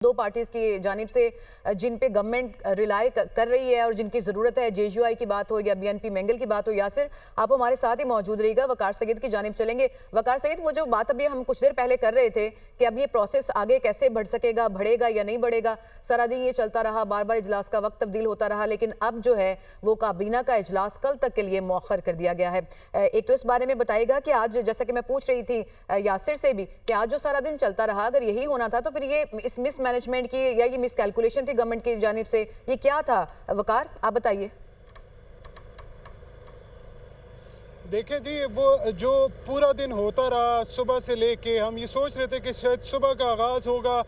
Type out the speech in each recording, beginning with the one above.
दो पार्टीज की जानिब से जिन पे गवर्नमेंट रिलाई कर रही है और जिनकी ज़रूरत है, जेयूआई की बात हो या बीएनपी मेंगल की बात हो। यासिर, आप हमारे साथ ही मौजूद रहिएगा। वकार सईद की जानिब चलेंगे। वकार सईद, वो जो बात अभी हम कुछ देर पहले कर रहे थे कि अब ये प्रोसेस आगे कैसे बढ़ सकेगा, बढ़ेगा या नहीं बढ़ेगा। सारा दिन ये चलता रहा, बार बार इजलास का वक्त तब्दील होता रहा, लेकिन अब जो है वो काबीना का इजलास कल तक के लिए मौखर कर दिया गया है। एक तो इस बारे में बताइएगा कि आज, जैसा कि मैं पूछ रही थी यासिर से भी, कि आज जो सारा दिन चलता रहा, अगर यही होना था तो फिर ये इस मिस मैनेजमेंट की या ये मिस कैलकुलेशन थी गवर्नमेंट की जानिब से, ये क्या था? वकार, आप बताइए। देखें जी, वो जो पूरा दिन होता रहा, सुबह से लेके हम ये सोच रहे थे कि शायद सुबह का आगाज़ होगा,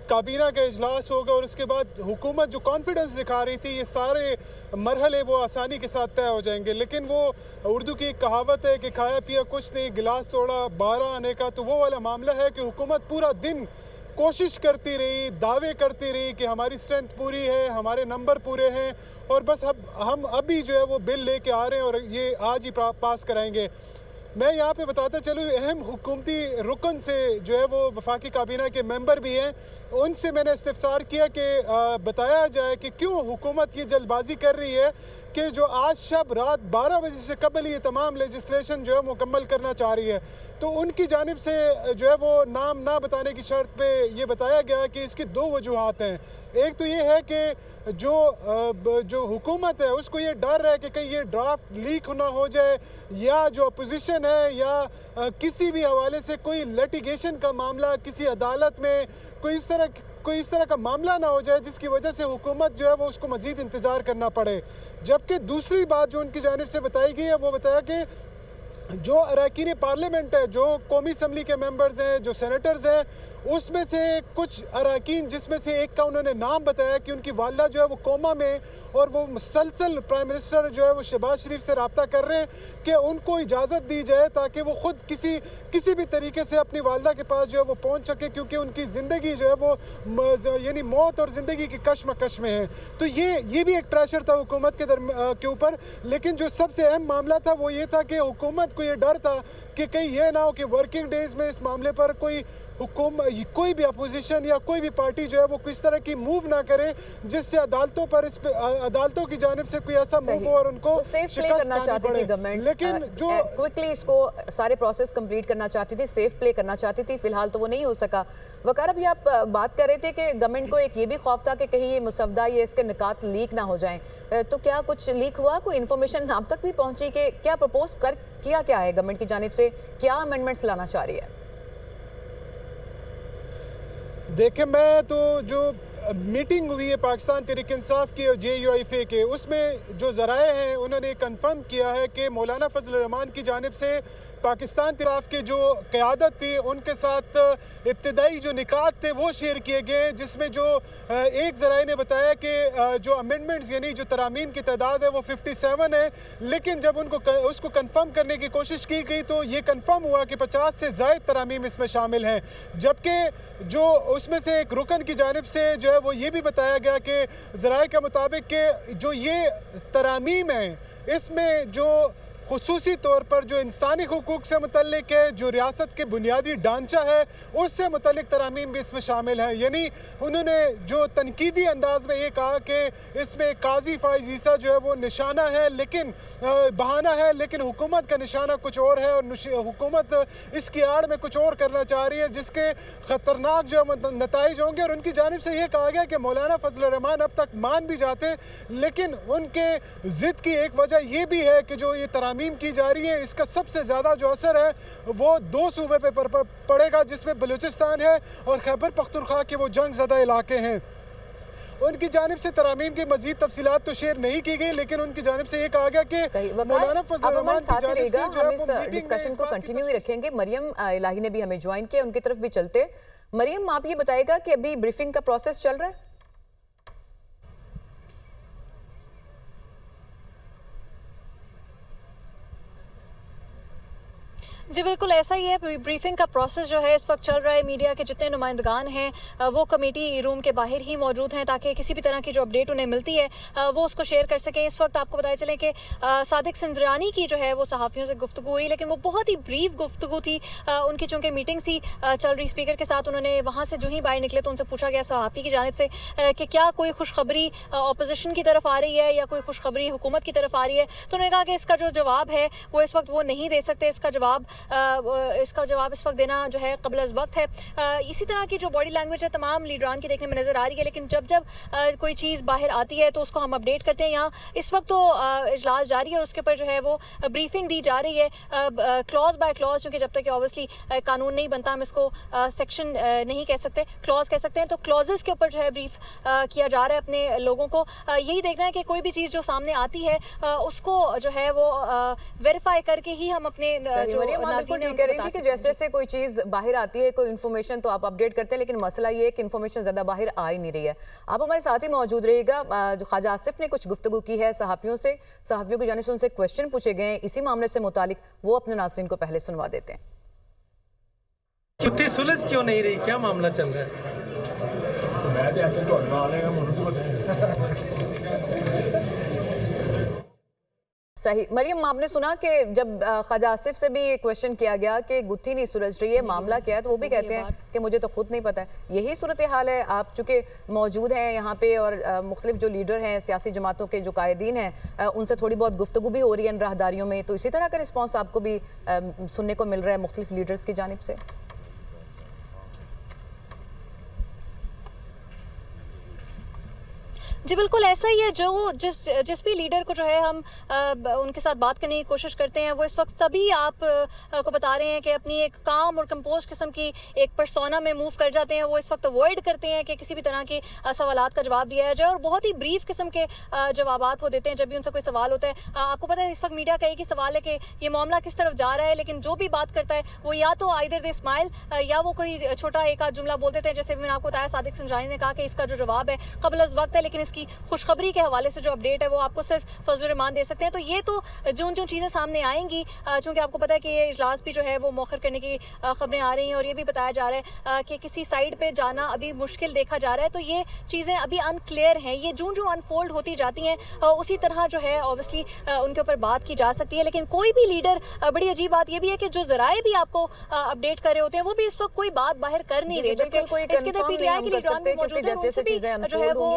काबीना का इजलास होगा और उसके बाद हुकूमत जो कॉन्फिडेंस दिखा रही थी, ये सारे मरहले वो आसानी के साथ तय हो जाएंगे। लेकिन वो उर्दू की एक कहावत है कि खाया पिया कुछ नहीं, गिलास तोड़ा 12 आने का। तो वो वाला मामला है कि हुकूमत पूरा दिन कोशिश करती रही, दावे करती रही कि हमारी स्ट्रेंथ पूरी है, हमारे नंबर पूरे हैं और बस अब हम अभी जो है वो बिल लेके आ रहे हैं और ये आज ही पास कराएंगे। मैं यहाँ पे बताता चलूँ, अहम हुकूमती रुकन से जो है वो वफाकी काबीना के मेंबर भी हैं, उनसे मैंने इस्तिफसार किया कि बताया जाए कि क्यों हुकूमत ये जल्दबाजी कर रही है कि जो आज शब रात 12 बजे से कबल ये तमाम लेजिस्लेशन जो है मुकम्मल करना चाह रही है। तो उनकी जानिब से जो है वो नाम ना बताने की शर्त पे ये बताया गया कि इसकी दो वजूहात हैं। एक तो ये है कि जो हुकूमत है उसको ये डर है कि कहीं ये ड्राफ्ट लीक ना हो जाए या जो अपोजिशन है या किसी भी हवाले से कोई लिटिगेशन का मामला किसी अदालत में कोई इस तरह का मामला ना हो जाए जिसकी वजह से हुकूमत जो है वो उसको मज़ीद इंतज़ार करना पड़े। जबकि दूसरी बात जो उनकी जानिब से बताई गई है वो बताया कि जो अरकान पार्लियामेंट है, जो कौमी असम्बली के मेंबर्स हैं, जो सेनेटर्स हैं, उसमें से कुछ अरकान, जिसमें से एक का उन्होंने नाम बताया कि उनकी वालदा जो है वो कोमा में और वो मुसलसल प्राइम मिनिस्टर जो है वो शहबाज शरीफ से रब्ता कर रहे हैं कि उनको इजाज़त दी जाए ताकि वो ख़ुद किसी भी तरीके से अपनी वालदा के पास जो है वो पहुँच सके, क्योंकि उनकी ज़िंदगी जो है वो यानी मौत और ज़िंदगी की कशमकश में है। तो ये भी एक प्रेशर था हुकूमत के ऊपर। लेकिन जो सबसे अहम मामला था वो ये था कि हुकूमत को ये डर था कि कहीं ये ना हो कि वर्किंग डेज़ में इस मामले पर कोई भी अपोजिशन या कोई भी पार्टी जो है वो किस तरह की मूव ना करे जिससे अदालतों की जानिब से कोई ऐसा मूव हो और उनको तो सेफ प्ले करना चाहती थी गवर्नमेंट, लेकिन जो क्विकली इसको सारे प्रोसेस कंप्लीट करना चाहती थी, सेफ प्ले करना चाहती थी। फिलहाल तो वो नहीं हो सका। वकार, अभी आप बात कर रहे थे कि गवर्नमेंट को एक ये भी खौफ था कि कहीं ये मुसवदा, ये इसके निकात लीक ना हो जाए। तो क्या कुछ लीक हुआ? कोई इन्फॉर्मेशन आप तक भी पहुंची कि क्या प्रपोज किया क्या है गवर्नमेंट की जानिब से, क्या अमेंडमेंट्स लाना चाह रही है? देखें, मैं तो जो मीटिंग हुई है पाकिस्तान तहरीक इंसाफ की और जेयूआईफे के, उसमें जो ज़राए हैं उन्होंने कंफर्म किया है कि मौलाना फजल रहमान की जानिब से पाकिस्तान तहरीक की जो क़यादत थी उनके साथ इब्तदाई जो निकात थे वो शेयर किए गए, जिसमें जो एक ज़राए ने बताया कि जो अमेंडमेंट्स यानी जो तरामीम की तादाद है वो 57 है। लेकिन जब उसको कंफर्म करने की कोशिश की गई तो ये कंफर्म हुआ कि 50 से ज़ायद तरामीम इसमें शामिल हैं। जबकि जो उसमें से एक रुकन की जानिब से जो है वो ये भी बताया गया कि ज़राए के मुताबिक कि जो ये तरामीम है इसमें जो खुसूसी तौर पर जो इंसानी हुकूक से मुतल्लिक है, जो रियासत के बुनियादी ढांचा है उससे मुतल्लिक तरामीम भी इसमें शामिल हैं। यानी उन्होंने जो तनकीदी अंदाज में ये कहा कि इसमें काजी फाइज ईसा जो है वो निशाना है, लेकिन बहाना है, लेकिन हुकूमत का निशाना कुछ और है और हुकूमत इसकी आड़ में कुछ और करना चाह रही है जिसके ख़तरनाक जो है नताइज होंगे। और उनकी जानिब से ये कहा गया कि मौलाना फजल रहमान अब तक मान भी जाते, लेकिन उनके ज़िद की एक वजह ये भी है कि जो ये तरामीम की जा रही है इसका सबसे ज़्यादा जो असर है वो दो सूबे पे पड़ेगा, जिसमें बलूचिस्तान है और खैबर पख्तूनख्वा के वो जंग ज़दा इलाके हैं। उनकी जानिब से तरामीम की मजीद तफसीलात तो शेयर नहीं की गई, लेकिन उनकी जानिब से ये कहा गया कि मौलाना फजल रहमान की जानिब से जो हम इस डिस्कशन को कंटिन्यू ही रखेंगे। मरियम इलाही ने भी हमें ज्वाइन किया, उनकी तरफ भी चलते। मरियम, आप ये बताएगा कि अभी ब्रीफिंग का प्रोसेस चल रहा है? जी बिल्कुल ऐसा ही है। ब्रीफिंग का प्रोसेस जो है इस वक्त चल रहा है। मीडिया के जितने नुमाइंदगान हैं वो कमेटी रूम के बाहर ही मौजूद हैं ताकि किसी भी तरह की जो अपडेट उन्हें मिलती है वो उसको शेयर कर सकें। इस वक्त आपको बताया चले कि सादिक सिंजरानी की जो है वो सहाफ़ियों से गुफ्तगू हुई, लेकिन वो बहुत ही ब्रीफ गुफ्तगू थी। उनकी चूँकि मीटिंग सी चल रही स्पीकर के साथ, उन्होंने वहाँ से जो ही बाहर निकले तो उनसे पूछा गया सहाफ़ी की जानिब से कि क्या कोई खुशखबरी अपोजिशन की तरफ आ रही है या कोई खुशखबरी हुकूमत की तरफ आ रही है। तो उन्होंने कहा कि इसका जो जवाब है वो इस वक्त वो नहीं दे सकते। इसका जवाब इस वक्त देना जो है कबल अज़ वक्त है। इसी तरह की जो बॉडी लैंग्वेज है तमाम लीडरान की देखने में नज़र आ रही है, लेकिन जब कोई चीज़ बाहर आती है तो उसको हम अपडेट करते हैं। यहाँ इस वक्त तो इजलास जारी है और उसके ऊपर जो है वो ब्रीफिंग दी जा रही है क्लॉज बाय क्लॉज, क्योंकि जब तक ऑब्वियसली कानून नहीं बनता हम इसको सेक्शन नहीं कह सकते, क्लॉज कह सकते हैं। तो क्लॉजेस के ऊपर जो है ब्रीफ किया जा रहा है अपने लोगों को। यही देखना है कि कोई भी चीज़ जो सामने आती है उसको जो है वो वेरीफाई करके ही हम अपने कह रही थी कि जैसे जैसे कोई चीज बाहर आती है, कोई इन्फॉर्मेशन तो आप अपडेट करते हैं, लेकिन मसला ये है कि इन्फॉर्मेशन ज्यादा बाहर आ ही नहीं रही है। आप हमारे साथ ही मौजूद रहिएगा। जो ख्वाजा आसिफ ने कुछ गुफ्तगू की है सहाफ़ियों से, सहाफ़ियों की जानिब से उनसे क्वेश्चन पूछे गए हैं इसी मामले से मुतालिक, वो अपने नाज़रीन को पहले सुनवा देते हैं। छुट्टी सुलझ क्यों नहीं रही, क्या मामला चल रहा है? सही मरियम, आपने सुना कि जब ख्वाजा आसिफ से भी ये क्वेश्चन किया गया कि गुत्थी नहीं सुलझ रही है, मामला क्या है, तो वो भी कहते हैं कि मुझे तो खुद नहीं पता है। यही सूरत हाल है। आप चूँकि मौजूद हैं यहाँ पे और मुख्तलिफ जो लीडर हैं सियासी जमातों के जो कायदीन हैं उनसे थोड़ी बहुत गुफ्तगू भी हो रही है इन राहदारियों में, तो इसी तरह का रिस्पॉन्स आपको भी सुनने को मिल रहा है मुख्तलिफ लीडर्स की जानिब से? जी बिल्कुल ऐसा ही है। जो जिस भी लीडर को जो है हम उनके साथ बात करने की कोशिश करते हैं वो इस वक्त सभी आप को बता रहे हैं कि अपनी एक काम और कंपोज किस्म की एक पर्सोना में मूव कर जाते हैं। वो इस वक्त अवॉइड करते हैं कि किसी भी तरह के सवालात का जवाब दिया जाए और बहुत ही ब्रीफ किस्म के जवाबात वो देते हैं जब भी उनसे कोई सवाल होता है। आपको पता है इस वक्त मीडिया का एक ही सवाल है कि ये मामला किस तरफ जा रहा है, लेकिन जो भी बात करता है वो या तो आइदर दे स्माइल या वो कोई छोटा एक आध जुमला बोल देते हैं। जैसे मैंने आपको बताया सादिक सिंजरानी ने कहा कि इसका जो जवाब है कबल अज़ वक्त है, लेकिन इसकी खुशखबरी के हवाले से जो अपडेट है वो आपको सिर्फ फजल रहमान दे सकते हैं। तो ये तो जो चीज़ें सामने आएंगी, चूंकि आपको पता है कि ये इजलास भी जो है वो मौखर करने की खबरें आ रही हैं और ये भी बताया जा रहा है कि किसी साइड पे जाना अभी मुश्किल देखा जा रहा है। तो ये चीज़ें अभी अनक्लियर हैं। ये जो अनफोल्ड होती जाती हैं उसी तरह जो है ऑब्वियसली उनके ऊपर बात की जा सकती है। लेकिन कोई भी लीडर, बड़ी अजीब बात ये भी है कि जो जराए भी आपको अपडेट कर रहे होते हैं वो भी इस वक्त कोई बात बाहर कर नहीं रहे, जबकि इसके अंदर पीटीआई के लीडरान भी मौजूद हैं, उनसे भी जो है वो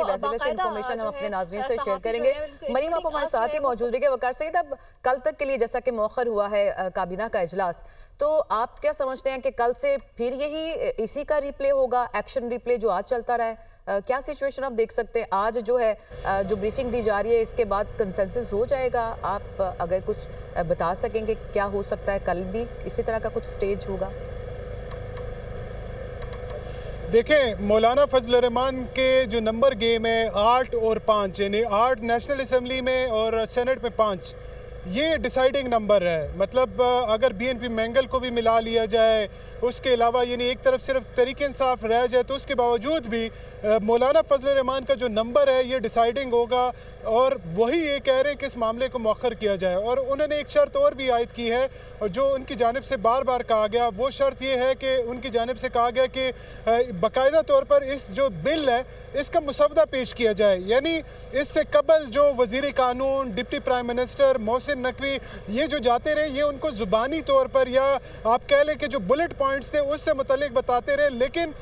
इन्फॉर्मेशन हम अपने नाज़रीन से शेयर करेंगे। मरीम, आप हमारे साथ ही मौजूद रहिए। वकार सईद, अब कल तक के लिए जैसा कि मौखर हुआ है काबीना का इजलास, तो आप क्या समझते हैं कि कल से फिर यही इसी का रिप्ले होगा, एक्शन रिप्ले जो आज चलता रहा है? क्या सिचुएशन आप देख सकते हैं? आज जो है जो ब्रीफिंग दी जा रही है इसके बाद कंसेंसस हो जाएगा? आप अगर कुछ बता सकेंगे क्या हो सकता है, कल भी इसी तरह का कुछ स्टेज होगा? देखें, मौलाना फजल रहमान के जो नंबर गेम है 8 और 5, यानी 8 नेशनल असम्बली में और सेनेट में 5, ये डिसाइडिंग नंबर है। मतलब अगर बीएनपी मैंगल को भी मिला लिया जाए, उसके अलावा यानी एक तरफ सिर्फ तहरीक इंसाफ रह जाए, तो उसके बावजूद भी मौलाना फजल रहमान का जो नंबर है ये डिसाइडिंग होगा और वही ये कह रहे हैं कि इस मामले को मौखर किया जाए। और उन्होंने एक शर्त और भी आयद की है और जो उनकी जानिब से बार बार कहा गया, वो शर्त ये है कि उनकी जानिब से कहा गया कि बाकायदा तौर पर इस जो बिल है इसका मुसवदा पेश किया जाए। यानी इससे कबल जो वज़ीर कानून, deputy prime minister Mohsin Naqvi ये जो जाते रहे, ये उनको ज़ुबानी तौर पर या आप कह लें कि जो बुलेट पॉइंट्स थे उससे मुतल्लिक बताते रहे। लेकिन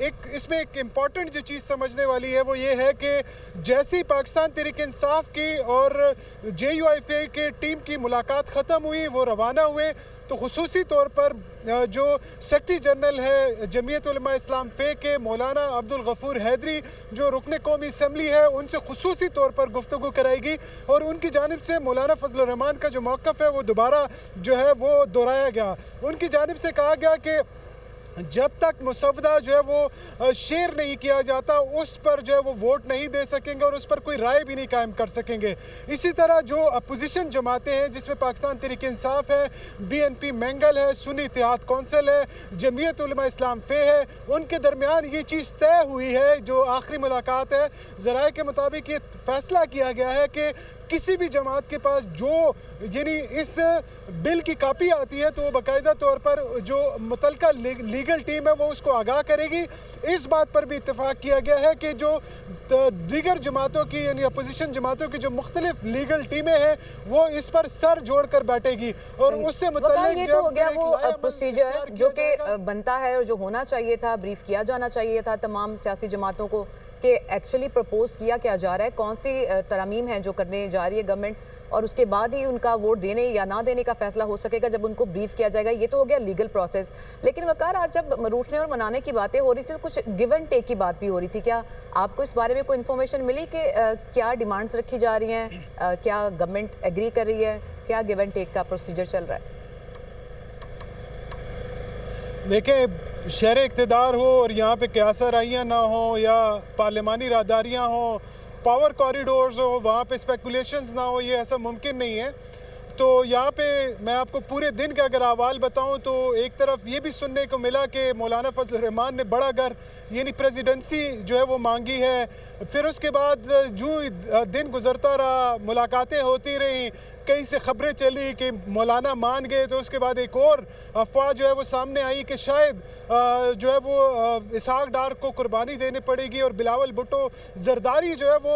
एक इसमें एक इम्पॉर्टेंट जो चीज़ समझने वाली है वो ये है कि जैसी पाकिस्तान तहरीक इंसाफ की और JUIF के टीम की मुलाकात ख़त्म हुई, वो रवाना हुए, तो खुसूसी तौर पर जो सेक्रेटरी जनरल है जमीयत उलमा इस्लाम फ़े के मौलाना अब्दुल गफूर हैदरी, जो रुकन कौमी असम्बली है, उनसे खुसूसी तौर पर गुफ्तगू कराएगी और उनकी जानिब से मौलाना फजल रहमान का जो मौक़िफ़ है वो दोबारा जो है वो दोहराया गया। उनकी जानिब से कहा गया कि जब तक मुसवदा जो है वो शेयर नहीं किया जाता उस पर जो है वो वोट नहीं दे सकेंगे और उस पर कोई राय भी नहीं कायम कर सकेंगे। इसी तरह जो अपोजिशन जमातें हैं जिसमें पाकिस्तान तहरीक इंसाफ है, BNP मैंगल है, सुन्नी इत्तेहाद कौंसिल है, जमीयत उलमा इस्लाम फ़े है, उनके दरमियान ये चीज़ तय हुई है। जो आखिरी मुलाकात है, ज़राए के मुताबिक ये फैसला किया गया है कि किसी भी जमात के पास जो यानी इस बिल की कापी आती है तो वो बाकायदा तौर पर जो मुतलका लीगल टीम है वो उसको आगाह करेगी। इस बात पर भी इत्तेफाक किया गया है कि जो दीगर जमातों की यानी अपोजिशन जमातों की जो मुख्तलिफ लीगल टीमें हैं वो इस पर सर जोड़ कर बैठेगी और उससे वकार, ये तो हो गया वो प्रोसीजर जो कि बनता है और जो होना चाहिए था, ब्रीफ किया जाना चाहिए था तमाम सियासी जमातों को कि एक्चुअली प्रपोज किया क्या जा रहा है, कौन सी तरमीम है जो करने जा रही है गवर्नमेंट, और उसके बाद ही उनका वोट देने या ना देने का फैसला हो सकेगा जब उनको ब्रीफ किया जाएगा। ये तो हो गया लीगल प्रोसेस। लेकिन वकार, आज जब रूठने और मनाने की बातें हो रही थी तो कुछ गिव एंड टेक की बात भी हो रही थी। क्या आपको इस बारे में कोई इन्फॉर्मेशन मिली कि क्या डिमांड्स रखी जा रही हैं, क्या गवर्नमेंट एग्री कर रही है, क्या गिव एंड टेक का प्रोसीजर चल रहा है? देखिए, शहर इक़्तिदार हो और यहाँ पे क्यासा राइयाँ ना हो या पार्लिमानी राहदारियाँ हो, पावर कॉरिडोर्स हो, वहाँ पे स्पेकुलेशंस ना हो, ये ऐसा मुमकिन नहीं है। तो यहाँ पे मैं आपको पूरे दिन का अगर अहवाल बताऊँ तो एक तरफ ये भी सुनने को मिला कि मौलाना फजल रहमान ने बड़ा घर यानी प्रेसिडेंसी जो है वो मांगी है। फिर उसके बाद जो दिन गुजरता रहा, मुलाकातें होती रहीं, कहीं से खबरें चली कि मौलाना मान गए, तो उसके बाद एक और अफवाह जो है वो सामने आई कि शायद जो है वो इसहाक डार को कुर्बानी देनी पड़ेगी और बिलावल भुट्टो जरदारी जो है वो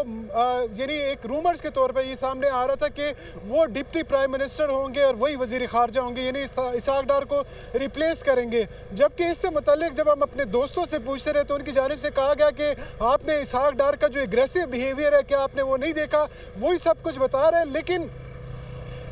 यानी एक रूमर्स के तौर पर ये सामने आ रहा था कि वो डिप्टी प्राइम मिनिस्टर होंगे और वही वजीर खारजा होंगे, यानी इसहाक डार को रिप्लेस करेंगे। जबकि इससे मुतालिक जब हम अपने दोस्तों से पूछते रहे तो उनकी जानिब से कहा गया कि आपने इसहाक डार का जो एग्रेसिव बिहेवियर है क्या आपने वो नहीं देखा, वही सब कुछ बता रहे हैं। लेकिन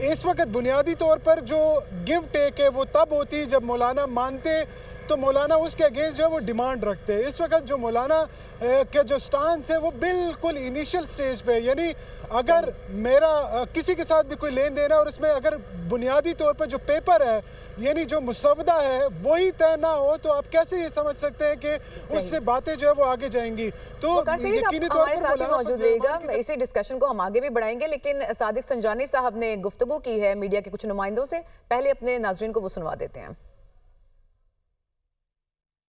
इस वक्त बुनियादी तौर पर जो गिव टेक है वो तब होती जब मौलाना मानते तो मौलाना उसके अगेंस्ट जो है वो डिमांड रखते हैं। इस वक्त जो मौलाना का जो स्टांस है वो बिल्कुल इनिशियल स्टेज पे है, यानी अगर मेरा किसी के साथ भी कोई लेन देन है और उसमें अगर बुनियादी तौर पर जो पेपर है यानी जो मुसवदा है वही तय ना हो तो आप कैसे ये समझ सकते हैं कि उससे बातें जो है वो आगे जाएंगी। तो यकीनी तौर पर साथ ही मौजूद रहेगा, इसी डिस्कशन को हम आगे भी बढ़ाएंगे। लेकिन सादिक संजानी साहब ने गुफ्तगू की है मीडिया के कुछ नुमाइंदों से, पहले अपने नाजरीन को वो सुनवा देते हैं।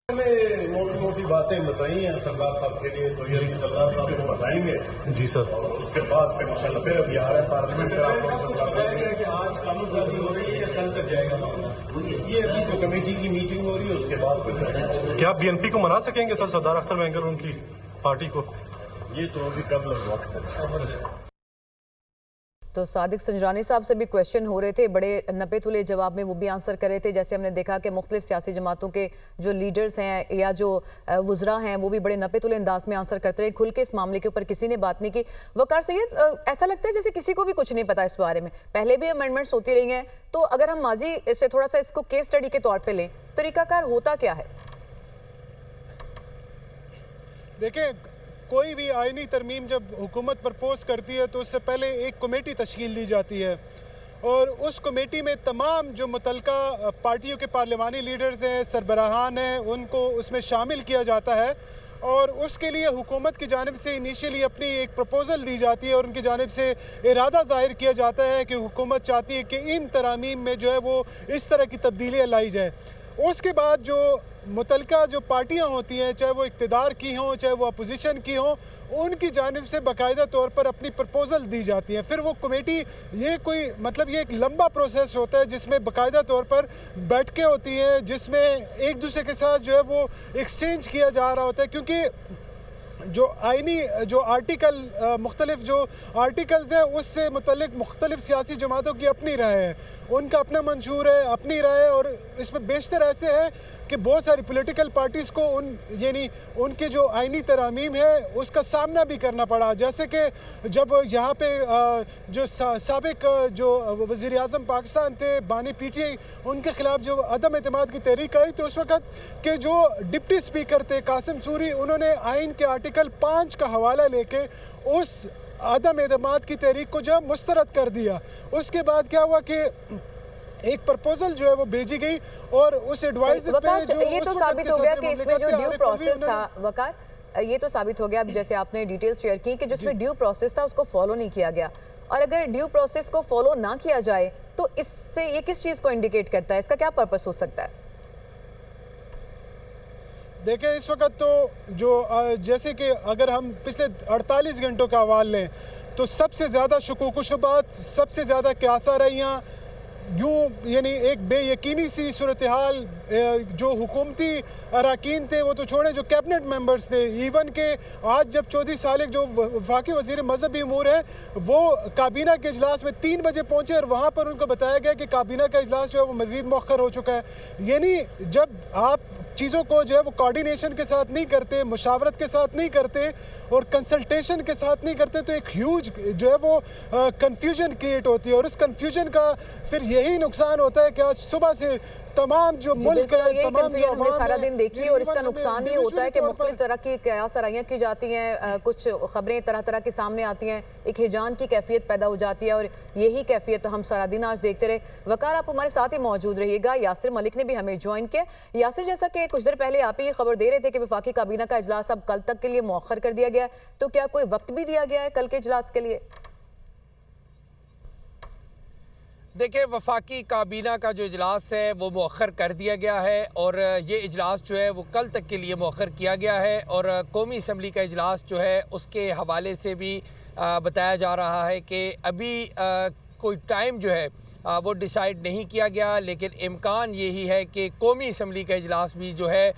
मोटी मोटी बातें बताई हैं सरदार साहब के लिए, तो ये अभी सरदार साहब को बताएंगे जी सर, और उसके बाद फिर इंशाल्लाह फिर अभी आ रहा है पार्लियामेंट में आप लोग कि आज कानूनसाजी हो रही है, कल तक जाएगा मामला। ये अभी जो कमेटी की मीटिंग हो रही है उसके बाद फिर क्या बीएनपी को मना सकेंगे सर सरदार अख्तर वेंगर उनकी पार्टी को? ये तो अभी कबल वक्त है। तो सादिक संजरानी साहब से भी क्वेश्चन हो रहे थे, बड़े नपे तुले जवाब में वो भी आंसर कर रहे थे। जैसे हमने देखा कि मुख्तलिफ सियासी जमातों के जो लीडर्स हैं या जो वुज़रा हैं वो भी बड़े नपे तुले अंदाज में आंसर करते रहे, खुल के इस मामले के ऊपर किसी ने बात नहीं की। वकार सैयद, ऐसा लगता है जैसे किसी को भी कुछ नहीं पता इस बारे में, पहले भी अमेंडमेंट्स होती रही हैं, तो अगर हम माजी से थोड़ा सा इसको केस स्टडी के तौर पर लें, तरीकाकार होता क्या है? देखिए, कोई भी आईनी तरमीम जब हुकूमत प्रपोज करती है तो उससे पहले एक कमेटी तश्कील दी जाती है और उस कमेटी में तमाम जो मुतलका पार्टियों के पार्लिमानी लीडर्स हैं, सरबराहान हैं, उनको उसमें शामिल किया जाता है और उसके लिए हुकूमत की जानिब से इनिशियली अपनी एक प्रपोज़ल दी जाती है और उनकी जानिब से इरादा ज़ाहिर किया जाता है कि हुकूमत चाहती है कि इन तरामीम में जो है वो इस तरह की तब्दीलियाँ लाई जाए। उसके बाद जो मुतलका जो पार्टियां होती हैं, चाहे वो इक़्तिदार की हों चाहे वो अपोजिशन की हों, उनकी जानिब से बाकायदा तौर पर अपनी प्रपोज़ल दी जाती है। फिर वो कमेटी, ये कोई मतलब ये एक लंबा प्रोसेस होता है जिसमें बाकायदा तौर पर बैठकें होती हैं, जिसमें एक दूसरे के साथ जो है वो एक्सचेंज किया जा रहा होता है, क्योंकि जो आईनी जो आर्टिकल मुख्तलिफ जो आर्टिकल्स हैं उससे मुतल्लिक मुख्तलिफ सियासी जमातों की अपनी राय है, उनका अपना मंशूर है, अपनी राय है। और इसमें बेशतर ऐसे है कि बहुत सारी पॉलिटिकल पार्टीज़ को यानी उनके जो आईनी तरामीम है उसका सामना भी करना पड़ा। जैसे कि जब यहाँ पे जो साबिक जो वज़ीर आज़म पाकिस्तान थे बानी PTI, उनके ख़िलाफ़ जो अदम एतमाद की तहरीक आई तो उस वक़्त के जो डिप्टी स्पीकर थे कासिम सूरी, उन्होंने आइन के आर्टिकल 5 का हवाला लेके उस अदम एतमाद की तहरीक को जो मुस्तरद कर दिया। उसके बाद क्या हुआ कि एक प्रपोजल जो है वो भेजी गई और उस एडवाइजर पे जो ये तो साबित हो गया कि इसमें जो ड्यू प्रोसेस था, वकार, ये तो साबित हो गया अब जैसे आपने डिटेल्स शेयर की कि जिसमें ड्यू प्रोसेस था उसको फॉलो नहीं किया गया। और अगर ड्यू प्रोसेस को फॉलो ना किया जाए तो इससे ये किस चीज़ को इंडिकेट करता है, इसका क्या पर्पस हो सकता है? देखिए, इस वक्त तो जो जैसे कि अगर हम पिछले 48 घंटों का हवाल लें तो सबसे ज़्यादा शुकूक शुबात, सबसे ज़्यादा क्यासा रहियाँ, यूँ यानी एक बेयकीनी सी सूरत हाल। जो हुकूमती अरकान थे वो तो छोड़ें, जो कैबिनेट मेंबर्स थे, इवन के आज जब चौधरी सालिक जो वफाकी वज़ीर मजहबी अमूर है वो काबीना के इजलास में 3 बजे पहुँचे और वहाँ पर उनको बताया गया कि काबीना का इजलास जो है वो मज़ीद मौखर हो चुका है। यानी जब आप चीज़ों को जो है वो कोऑर्डिनेशन के साथ नहीं करते, मुशावरत के साथ नहीं करते और कंसल्टेशन के साथ नहीं करते, तो एक ह्यूज जो है वो कंफ्यूजन क्रिएट होती है और उस कंफ्यूजन का फिर यही नुकसान होता है कि आज सुबह से तमाम जो मुल्क है, ये तमाम जो हमने सारा दिन देखी और इसका हमें नुकसान ये होता है कि individually मुख्तलिफ तरह की कयासराइयाँ की जाती हैं, कुछ खबरें तरह तरह की सामने आती हैं, एक हिजान की कैफियत पैदा हो जाती है और यही कैफियत हम सारा दिन आज देखते रहे। वकार, आप हमारे साथ ही मौजूद रहिएगा। यासिर मलिक ने भी हमें ज्वाइन किया। यासिर, जैसा कि कुछ देर पहले आप ये खबर दे रहे थे कि वफाकी काबीना का इजलास अब कल तक के लिए मौखर कर दिया गया है, तो क्या कोई वक्त भी दिया गया है कल के इजलास के लिए? देखिए, वफाकी काबीना का जो इजलास है वो मौखर कर दिया गया है और ये इजलास जो है वो कल तक के लिए मौखर किया गया है और कौमी असम्बली का इजलास जो है उसके हवाले से भी बताया जा रहा है कि अभी कोई टाइम जो है वो डिसाइड नहीं किया गया, लेकिन इम्कान यही है कि कौमी असम्बली का इजलास भी जो है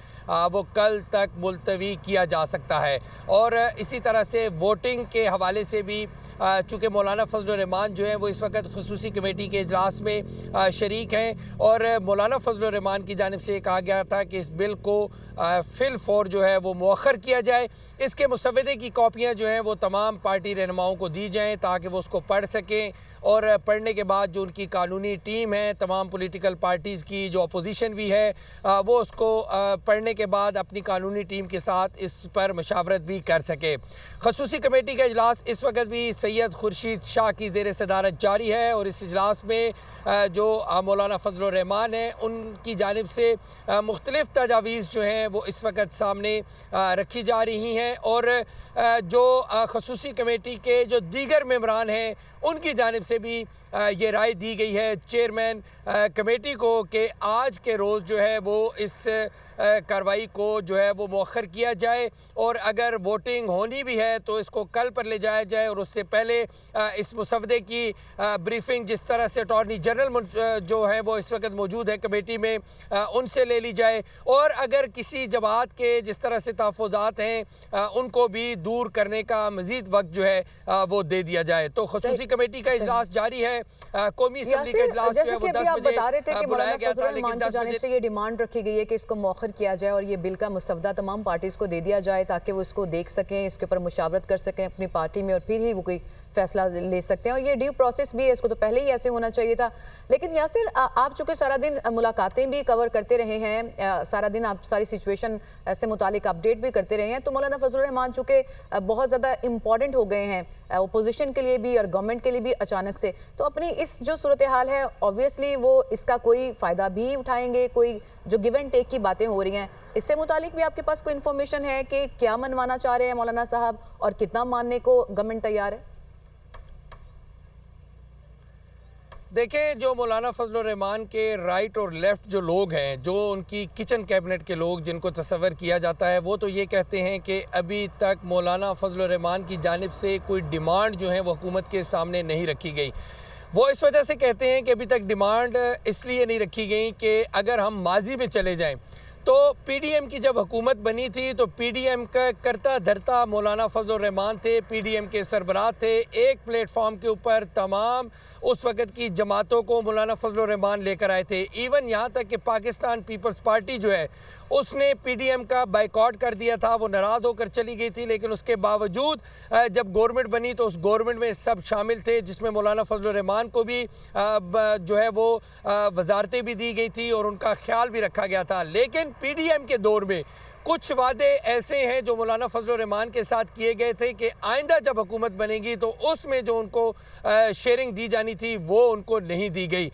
वो कल तक मुलतवी किया जा सकता है। और इसी तरह से वोटिंग के हवाले से भी चूँकि मौलाना फजल रहमान जो है वो इस वक्त खसूसी कमेटी के इजलास में शरीक हैं और मौलाना फजल रहमान की जानिब से कहा गया था कि इस बिल को फिल फौर जो है वो मौखर किया जाए। इसके मुसवदे की कॉपियाँ जो हैं वो तमाम पार्टी रहनुमाओं को दी जाएँ ताकि वो उसको पढ़ सकें और पढ़ने के बाद जो उनकी कानूनी टीम है तमाम पॉलिटिकल पार्टीज़ की, जो अपोजिशन भी है, वो उसको पढ़ने के बाद अपनी कानूनी टीम के साथ इस पर मशावरत भी कर सके। खसूसी कमेटी का इजलास इस वक्त भी सैयद खुर्शीद शाह की ज़ेर सदारत जारी है और इस इजलास में जो मौलाना फजल रहमान हैं उनकी जानिब से मुख्तलिफ़ तजावीज़ जो हैं वो इस वक्त सामने रखी जा रही हैं और जो खसूसी कमेटी के जो दीगर मेंबरान हैं उनकी जानिब से भी ये राय दी गई है चेयरमैन कमेटी को कि आज के रोज़ जो है वो इस कार्रवाई को जो है वो मौखर किया जाए और अगर वोटिंग होनी भी है तो इसको कल पर ले जाया जाए और उससे पहले इस मुसवदे की ब्रीफिंग जिस तरह से अटॉर्नी जनरल जो है वो इस वक्त मौजूद है कमेटी में उनसे ले ली जाए और अगर किसी जमात के जिस तरह से तहफ़्फ़ुज़ात हैं उनको भी दूर करने का मज़ीद वक्त जो है वो दे दिया जाए। तो खसूसी कमेटी का इजलास जारी है। कौमी असम्बली का इजलास जो है वो 10 बजे बुलाया गया था, लेकिन 10 बजे से ये डिमांड रखी गई है कि इसको मौखर किया जाए और ये बिल का मुसवदा तमाम पार्टीज़ को दे दिया जाए ताकि वो इसको देख सकें, इसके ऊपर मुशावरत कर सकें अपनी पार्टी में और फिर ही वो कोई फैसला ले सकते हैं और ये ड्यू प्रोसेस भी है, इसको तो पहले ही ऐसे होना चाहिए था। लेकिन यासिर, आप चूँकि सारा दिन मुलाकातें भी कवर करते रहे हैं, सारा दिन आप सारी सिचुएशन से मुतालिक अपडेट भी करते रहे हैं, तो मौलाना फजल रहमान चूँकि बहुत ज़्यादा इंपॉर्टेंट हो गए हैं अपोजिशन के लिए भी और गवर्नमेंट के लिए भी अचानक से, तो अपनी इस जो सूरत हाल है ऑब्वियसली वो इसका कोई फ़ायदा भी उठाएंगे, कोई जो गिव एंड टेक की बातें हो रही हैं इससे मुतालिक भी आपके पास कोई इन्फॉर्मेशन है कि क्या मनवाना चाह रहे हैं मौलाना साहब और कितना मानने को गवर्नमेंट तैयार है? देखें, जो मौलाना फजल रहमान के राइट और लेफ़्ट जो लोग हैं, जो उनकी किचन कैबिनेट के लोग जिनको तस्वर किया जाता है, वो तो ये कहते हैं कि अभी तक मौलाना फजल रहमान की जानिब से कोई डिमांड जो है वो हुकूमत के सामने नहीं रखी गई। वो इस वजह से कहते हैं कि अभी तक डिमांड इसलिए नहीं रखी गई कि अगर हम माजी में चले जाएं तो पीडीएम की जब हुकूमत बनी थी तो पीडीएम का करता धरता मौलाना फजल रहमान थे, पीडीएम के सरबराह थे। एक प्लेटफॉर्म के ऊपर तमाम उस वक़्त की जमातों को मौलाना फजल रहमान लेकर आए थे। इवन यहाँ तक कि पाकिस्तान पीपल्स पार्टी जो है उसने पीडीएम का बाइकआउट कर दिया था, वो नाराज़ होकर चली गई थी, लेकिन उसके बावजूद जब गवर्नमेंट बनी तो उस गवर्नमेंट में सब शामिल थे जिसमें मौलाना फजल रहमान को भी जो है वो वजारतें भी दी गई थी और उनका ख्याल भी रखा गया था। लेकिन पीडीएम के दौर में कुछ वादे ऐसे हैं जो मौलाना फजल रहमान के साथ किए गए थे कि आइंदा जब हुकूमत बनेगी तो उसमें जो उनको शेयरिंग दी जानी थी वो उनको नहीं दी गई।